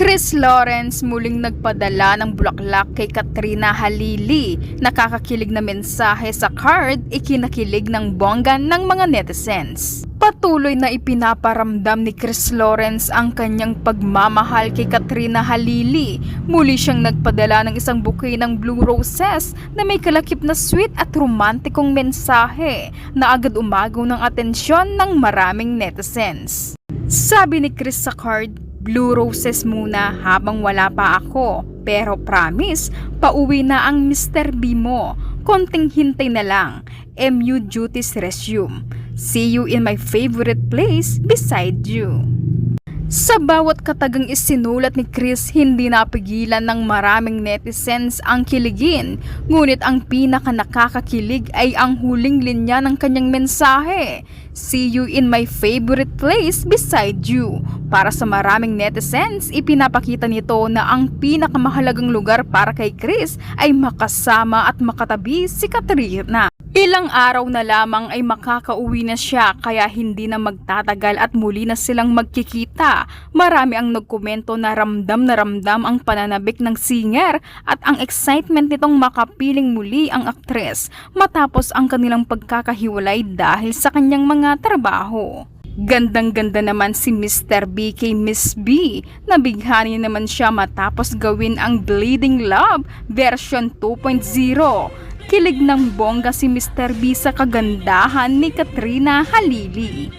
Chris Lawrence muling nagpadala ng bulaklak kay Katrina Halili. Nakakakilig na mensahe sa card, ikinakilig ng bongga ng mga netizens. Patuloy na ipinaparamdam ni Chris Lawrence ang kanyang pagmamahal kay Katrina Halili. Muli siyang nagpadala ng isang bouquet ng blue roses na may kalakip na sweet at romantikong mensahe na agad umagaw ng atensyon ng maraming netizens. Sabi ni Chris sa card, "Blue roses muna habang wala pa ako, pero promise, pauwi na ang Mr. B mo. Konting hintay na lang. MU duties resume. See you in my favorite place beside you." Sa bawat katagang isinulat ni Chris, hindi napigilan ng maraming netizens ang kiligin. Ngunit ang pinaka nakakakilig ay ang huling linya ng kanyang mensahe. "See you in my favorite place beside you." Para sa maraming netizens, ipinapakita nito na ang pinakamahalagang lugar para kay Chris ay makasama at makatabi si Katrina. Ilang araw na lamang ay makakauwi na siya, kaya hindi na magtatagal at muli na silang magkikita. Marami ang nagkomento na ramdam ang pananabik ng singer at ang excitement nitong makapiling muli ang aktres matapos ang kanilang pagkakahiwalay dahil sa kanyang mga trabaho. Gandang-ganda naman si Mr. B kay Miss B. Nabighani naman siya matapos gawin ang Bleeding Love version 2.0. Kilig ng bongga si Mr. B sa kagandahan ni Katrina Halili.